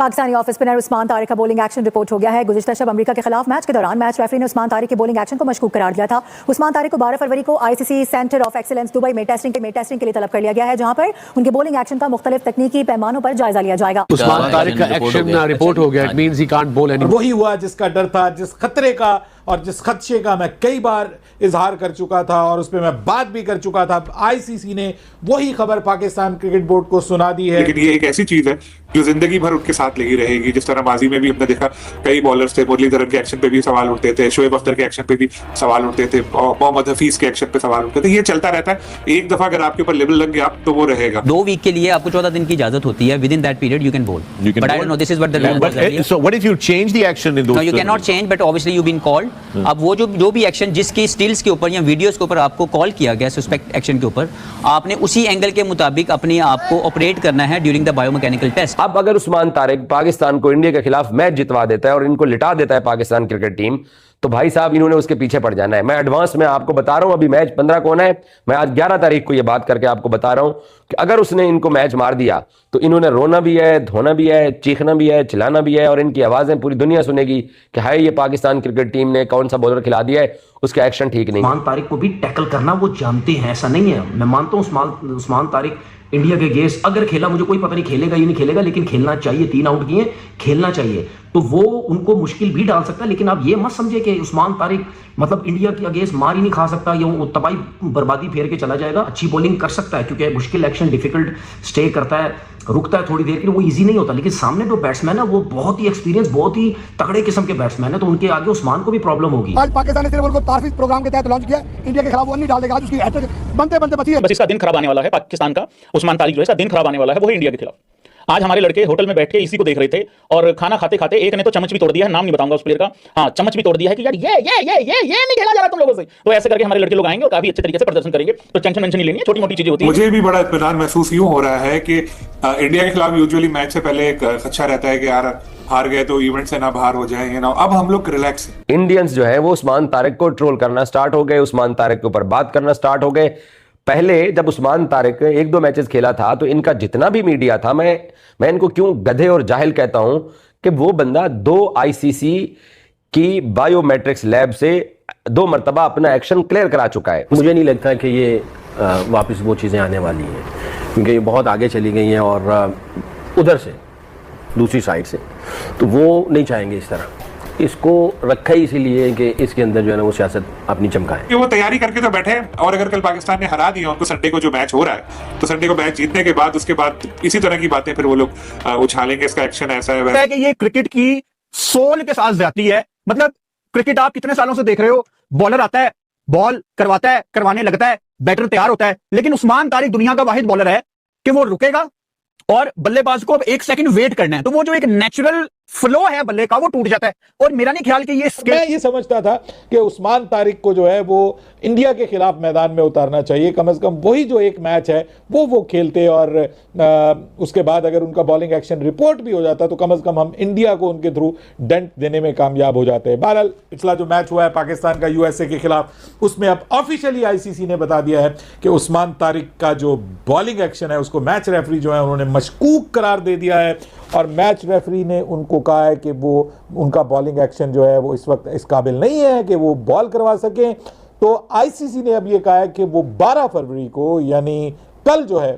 Pakistani off spinner Usman Tariq का bowling action report हो गया है। गुज़िश्ता शब अमेरिका के खिलाफ मैच के दौरान मैच रेफरी ने उस्मान तारिक के बॉलिंग एक्शन को मशकूक करार दिया था। उस्मान तारिक को 12 फरवरी को ICC centre of excellence Dubai में टेस्टिंग के लिए तलब कर लिया गया है, जहां पर उनके बॉलिंग एक्शन का मुख्तलिफ तकनीकी पैमानों पर जायजा लिया जाएगा। उस्मान तारिक का एक्शन रिपोर्ट हो गया, it means he can't ball anymore. वही हुआ जिसका डर था, जिस खतरे का और जिस खदशे का मैं कई बार इजहार कर चुका था और उस पर मैं बात भी कर चुका था। आईसीसी ने वही खबर पाकिस्तान क्रिकेट बोर्ड को सुना दी है। लेकिन ये एक ऐसी चीज है जो जिंदगी भर उनके साथ लगी रहेगी। जिस तरह माजी में भी हमने देखा कई बॉलर्स थे, मुरलीधरन के एक्शन पे भी सवाल उठते थे, शोएब अख्तर के एक्शन पे भी सवाल उठते थे, मोहम्मद हफीज के एक्शन पे सवाल उठते थे। ये चलता रहता है। एक दफा अगर आपके ऊपर लेवल लग गया तो वो रहेगा। 2 वीक के लिए आपको 14 दिन की इजाजत होती है। Within that period you can बोल, but I don't know this is what the law says. So what if you change the action in those? No, you cannot change, but obviously you've been called. अब वो जो भी action जिसकी stills के ऊपर या videos के ऊपर आपको कॉल किया गया सस्पेक्ट एक्शन के ऊपर, आपने उसी एंगल के मुताबिक अपने आप को ऑपरेट करना है ड्यूरिंग द बायोमैकेनिकल टेस्ट। अब अगर उस्मान तारिक पाकिस्तान को इंडिया के खिलाफ मैच जितवा देता है और इनको लिटा देता है पाकिस्तान क्रिकेट टीम, तो भाई साहब इन्होंने उसके पीछे पड़ जाना है। मैं एडवांस में आपको बता रहा हूं, अभी मैच 15 को होना है। मैं आज 11 तारीख को यह बात करके आपको बता रहा हूं कि अगर उसने इनको मैच मार दिया तो इन्होंने रोना भी है, धोना भी है, चीखना भी है, चिल्लाना भी है, और इनकी आवाजें पूरी दुनिया सुनेगी कि हाय ये पाकिस्तान क्रिकेट टीम ने कौन सा बॉलर खिला दिया है, उसका एक्शन ठीक नहीं। उस्मान तारिक को भी टैकल करना वो जानते हैं, ऐसा नहीं है। मैं मानता हूं उस्मान तारिक इंडिया के अगेंस्ट अगर खेला, मुझे कोई पता नहीं खेलेगा या नहीं खेलेगा, लेकिन खेलना चाहिए। 3 आउट किए, खेलना चाहिए, तो वो उनको मुश्किल भी डाल सकता है। लेकिन आप ये मत समझे कि उस्मान तारिक मतलब इंडिया के अगेंस्ट मार ही नहीं खा सकता या वो तबाही बर्बादी फेर के चला जाएगा। अच्छी बॉलिंग कर सकता है क्योंकि मुश्किल एक्शन डिफिकल्ट स्टे करता है, रुकता है थोड़ी देर के लिए, वो इजी नहीं होता। लेकिन सामने जो बैट्समैन है वो बहुत ही एक्सपीरियंस, बहुत ही तगड़े किस्म के बैट्समैन है, तो उनके आगे उस्मान को भी प्रॉब्लम होगी। आज पाकिस्तान ने सिर्फ उनको तारफीज प्रोग्राम के तहत लॉन्च किया, इंडिया के खिलाफ वो नहीं डाल देगा। आज उसकी बनते बची है। बस इसका दिन खराब आने वाला है पाकिस्तान का। उस्मान तारिक जो है इसका दिन खराब आने वाला है, वो है इंडिया के खिलाफ। आज हमारे लड़के होटल में बैठ के इसी को देख रहे थे और खाना खाते खाते एक ने तो चम्मच भी तोड़ दिया है, नाम नहीं बताऊंगा उस प्लेयर का, हाँ चम्मच भी तोड़ दिया है कि यार ये नहीं खेला जा रहा तुम लोगों से। तो ऐसे करके हमारे लड़के लोग आएंगे और काफी अच्छे तरीके से प्रदर्शन करेंगे। तो टेंशन नहीं लेनी है, छोटी मोटी चीजें होती है। मुझे भी बड़ा इत्मीनान महसूस यूं हो रहा है कि इंडिया के खिलाफ यूजुअली मैच से पहले एक खदशा रहता है कि यार हार गए तो इवेंट से ना बाहर हो जाए। अब हम लोग रिलैक्स हैं। इंडियंस जो है वो उस्मान तारिक को ट्रोल करना स्टार्ट हो गए, उस्मान तारिक के ऊपर बात करना स्टार्ट हो गए। पहले जब उस्मान तारिक 1-2 मैचेस खेला था तो इनका जितना भी मीडिया था, मैं इनको क्यों गधे और जाहिल कहता हूं कि वो बंदा 2 आईसीसी की बायोमेट्रिक्स लैब से 2 मरतबा अपना एक्शन क्लियर करा चुका है। मुझे नहीं लगता कि ये वापस वो चीज़ें आने वाली हैं, क्योंकि ये बहुत आगे चली गई हैं और उधर से दूसरी साइड से, तो वो नहीं चाहेंगे इस तरह। इसको रखा ही इसीलिए कि इसके अंदर जो है ना वो सियासत अपनी चमकाए। कि वो तैयारी करके तो बैठे हैं, और अगर कल पाकिस्तान ने हरा दिया उनको संडे को जो मैच हो रहा है, तो संडे को मैच जीतने के बाद उसके बाद इसी तरह की बातें फिर वो लोग उछालेंगे। इसका एक्शन ऐसा है कि ये क्रिकेट की सोल के साथ जाती है। मतलब क्रिकेट आप कितने सालों से देख रहे हो, बॉलर आता है, बॉल करवाता है, करवाने लगता है, बैटर तैयार होता है, लेकिन उस्मान तारिक दुनिया का वाहिद बॉलर है कि वो रुकेगा और बल्लेबाज को अब 1 सेकंड वेट करना है, तो वो जो एक नेचुरल फ्लो है बल्ले का वो टूट जाता है। और मेरा नहीं ख्याल कि मैं ये समझता था कि उस्मान तारिक को जो है वो इंडिया के खिलाफ मैदान में उतारना चाहिए। कम से कम वही जो एक मैच है वो खेलते, और उसके बाद अगर उनका बॉलिंग एक्शन रिपोर्ट भी हो जाता तो कम से कम हम इंडिया को उनके थ्रू डेंट देने में कामयाब हो जाते हैं। बहरहाल पिछला जो मैच हुआ है पाकिस्तान का यूएसए के खिलाफ, उसमें अब ऑफिशियली आईसीसी ने बता दिया है कि उस्मान तारिक का जो बॉलिंग एक्शन है उसको मैच रेफरी जो है उन्होंने मशकूक करार दे दिया है, और मैच रेफरी ने उनको कहा है कि वो उनका बॉलिंग एक्शन जो है वो इस वक्त इस काबिल नहीं है कि वो बॉल करवा सकें। तो आईसीसी ने अब ये कहा है कि वो 12 फरवरी को यानी कल जो है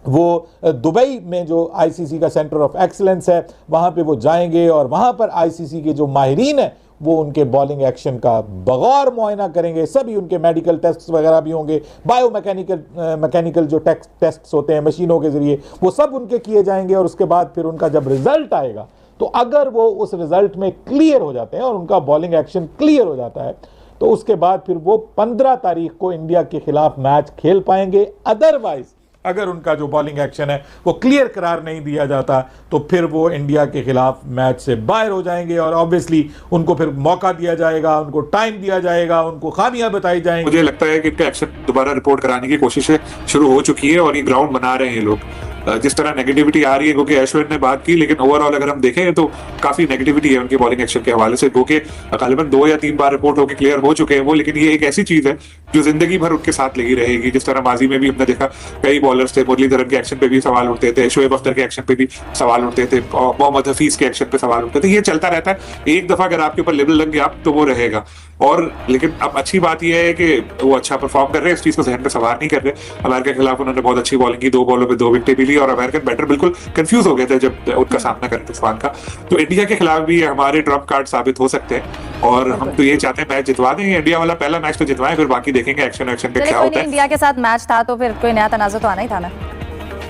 वो दुबई में जो आईसीसी का सेंटर ऑफ एक्सीलेंस है वहाँ पे वो जाएंगे, और वहाँ पर आईसीसी के जो माहिरीन है वो उनके बॉलिंग एक्शन का बगौर मुआयना करेंगे। सभी उनके मेडिकल टेस्ट वगैरह भी होंगे, मैकेनिकल जो टेस्ट होते हैं मशीनों के ज़रिए, वो सब उनके किए जाएंगे। और उसके बाद फिर उनका जब रिजल्ट आएगा तो अगर वो उस रिजल्ट में क्लियर हो जाते हैं और उनका बॉलिंग एक्शन क्लियर हो जाता है तो उसके बाद फिर वो 15 तारीख को इंडिया के खिलाफ मैच खेल पाएंगे। अदरवाइज अगर उनका जो बॉलिंग एक्शन है वो क्लियर करार नहीं दिया जाता तो फिर वो इंडिया के खिलाफ मैच से बाहर हो जाएंगे, और ऑब्वियसली उनको फिर मौका दिया जाएगा, उनको टाइम दिया जाएगा, उनको खामियां बताई जाएंगी। मुझे लगता है कि इनका एक्शन दोबारा रिपोर्ट कराने की कोशिशें शुरू हो चुकी है और ये ग्राउंड बना रहे हैं ये लोग। जिस तरह नेगेटिविटी आ रही है, क्योंकि अश्विन ने बात की, लेकिन ओवरऑल अगर हम देखें तो काफी नेगेटिविटी है उनके बॉलिंग एक्शन के हवाले से, क्योंकि गालिबन 2 या 3 बार रिपोर्ट होकर क्लियर हो चुके हैं वो, लेकिन ये एक ऐसी चीज है जो जिंदगी भर उनके साथ लगी रहेगी। जिस तरह माजी में भी हमने देखा कई बॉलर्स थे, मुरलीधरन के एक्शन पे भी सवाल उठते थे, शोएब अख्तर के एक्शन पे भी सवाल उठते थे, मोहम्मद हफीज के एक्शन पे सवाल उठते थे। ये चलता रहता है, एक दफा अगर आपके ऊपर लेवल लग गया तो वो रहेगा। और लेकिन अब अच्छी बात यह है कि वो अच्छा परफॉर्म कर रहे हैं, इस चीज को जहन में सवार नहीं कर रहे। अमेरिका के खिलाफ उन्होंने बहुत अच्छी बॉलिंग की, 2 बॉलों पे 2 विकेटें भी ली, और अमेरिकन बैटर बिल्कुल कंफ्यूज हो गए थे जब उनका सामना करें तूफान का। तो इंडिया के खिलाफ भी हमारे ट्रम्प कार्ड साबित हो सकते हैं, और हम तो ये चाहते हैं मैच जितवा दें। इंडिया वाला पहला मैच तो जितवाएं, फिर बाकी देखेंगे एक्शन पे क्या होता है। इंडिया के साथ मैच था तो फिर कोई नया तनाज़ा तो आना ही था ना।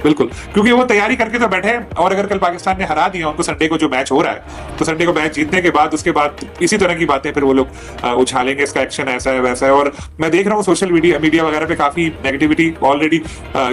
बिल्कुल, क्योंकि वो तैयारी करके तो बैठे हैं, और अगर कल पाकिस्तान ने हरा दिया उनको संडे को जो मैच हो रहा है, तो संडे को मैच जीतने के बाद उसके बाद इसी तरह की बातें फिर वो लोग उछालेंगे, इसका एक्शन ऐसा है वैसा है। और मैं देख रहा हूँ सोशल मीडिया वगैरह पे काफी नेगेटिविटी ऑलरेडी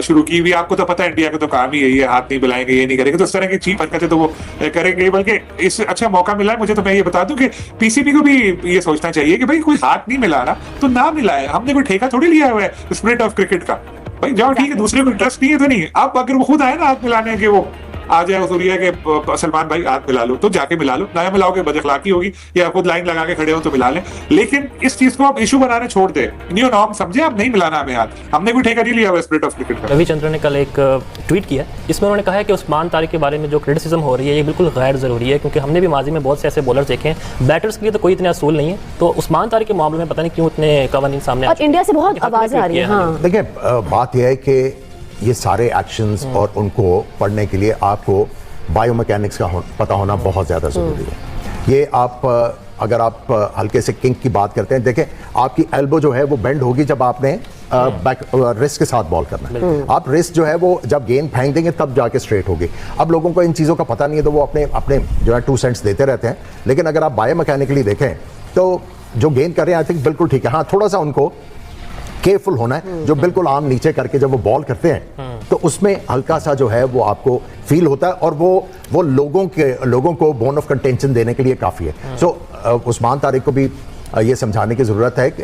शुरू की हुई। आपको तो पता है इंडिया का तो काम ही यही है, हाथ नहीं मिलाएंगे, ये नहीं करेंगे, तो इस तरह की चीप हरकतें तो वो करेंगे। बल्कि इससे अच्छा मौका मिला है मुझे, तो मैं ये बता दूं कि पीसीबी को भी ये सोचना चाहिए कि भाई कोई हाथ नहीं मिला रहा तो ना मिलाए, हमने कोई ठेका थोड़ी लिया हुआ है स्पिरिट ऑफ क्रिकेट का। भाई जाओ, ठीक है, दूसरे को इंटरेस्ट नहीं है तो नहीं है। अब अगर वो खुद आए ना हाथ मिलाने के, वो आ जाए सूर्या के सलमान भाई हाथ मिला लो, तो जाके मिला लो, ना मिलाओगे बदअखलाकी होगी, या खुद लाइन लगा के खड़े हो तो मिला लें। लेकिन इस चीज को आप इशू बनाने छोड़ दे, न्यू नॉर्म समझे, आप नहीं मिलाना हमें हाथ, हमने कोई ठेका नहीं लिया हुआ स्पिरिट ऑफ क्रिकेट का। रविचंद्रन ने कल एक ट्वीट किया, इसमें उन्होंने कहा है कि उस्मान तारिक के बारे में जो क्रिटिसिज्म हो रही है ये बिल्कुल गैर जरूरी है, क्योंकि हमने भी माजी में बहुत से ऐसे बॉलर्स देखे हैं, बैटर्स के लिए तो कोई इतने असूल नहीं है, तो उस्मान तारिक के मामले में पता नहीं क्यों इतने कवानीन सामने और इंडिया से बहुत आवाज़ आ रही है। देखिए, बात यह है कि ये सारे एक्शंस और उनको पढ़ने के लिए आपको बायोमैकेनिक्स का पता होना बहुत ज़्यादा ज़रूरी है। ये आप अगर आप हल्के से किंक की बात करते हैं, देखें आपकी एल्बो जो है वो बेंड होगी जब आपने बैक रिस्ट के साथ बॉल करना है। आप रिस्ट जो है वो जब गेंद फेंक देंगे तब जाके स्ट्रेट होगी। अब लोगों को इन चीज़ों का पता नहीं है, तो वो अपने अपने जो है 2 सेंट्स देते रहते हैं। लेकिन अगर आप बायोमैकेनिकली देखें तो जो गेंद कर रहे हैं आई थिंक बिल्कुल ठीक है। हाँ, थोड़ा सा उनको केयरफुल होना है, जो बिल्कुल आम नीचे करके जब वो बॉल करते हैं तो उसमें हल्का सा जो है वो आपको फील होता है, और वो लोगों को बोन ऑफ कंटेंशन देने के लिए काफ़ी है। सो उस्मान तारिक को भी ये समझाने की ज़रूरत है कि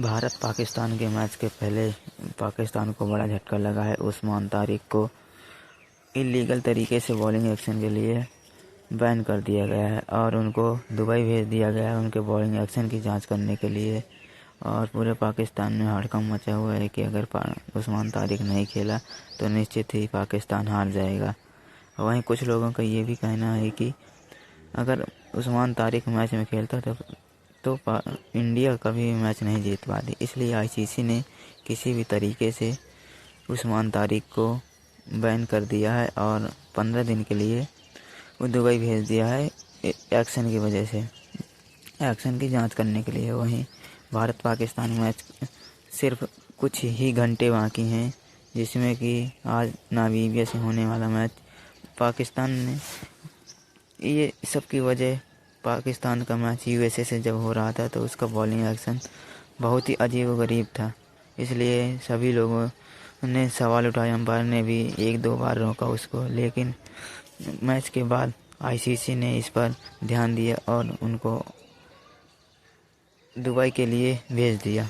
भारत पाकिस्तान के मैच के पहले पाकिस्तान को बड़ा झटका लगा है। उस्मान तारिक को इलीगल तरीके से बॉलिंग एक्शन के लिए बैन कर दिया गया है, और उनको दुबई भेज दिया गया है उनके बॉलिंग एक्शन की जाँच करने के लिए। और पूरे पाकिस्तान में हड़कंप मचा हुआ है कि अगर उस्मान तारिक नहीं खेला तो निश्चित ही पाकिस्तान हार जाएगा। वहीं कुछ लोगों का ये भी कहना है कि अगर उस्मान तारिक मैच में खेलता तो इंडिया कभी भी मैच नहीं जीत पाती। इसलिए आईसीसी ने किसी भी तरीके से उस्मान तारिक को बैन कर दिया है और 15 दिन के लिए वो दुबई भेज दिया है एक्शन की वजह से, एक्शन की जांच करने के लिए। वहीं भारत पाकिस्तान मैच सिर्फ कुछ ही घंटे बाकी हैं, जिसमें कि आज नामीबिया से होने वाला मैच पाकिस्तान ने, ये सब की वजह पाकिस्तान का मैच यूएसए से जब हो रहा था तो उसका बॉलिंग एक्शन बहुत ही अजीब व गरीब था। इसलिए सभी लोगों ने सवाल उठाए, अंपायर ने भी 1-2 बार रोका उसको, लेकिन मैच के बाद आईसीसी ने इस पर ध्यान दिया और उनको दुबई के लिए भेज दिया।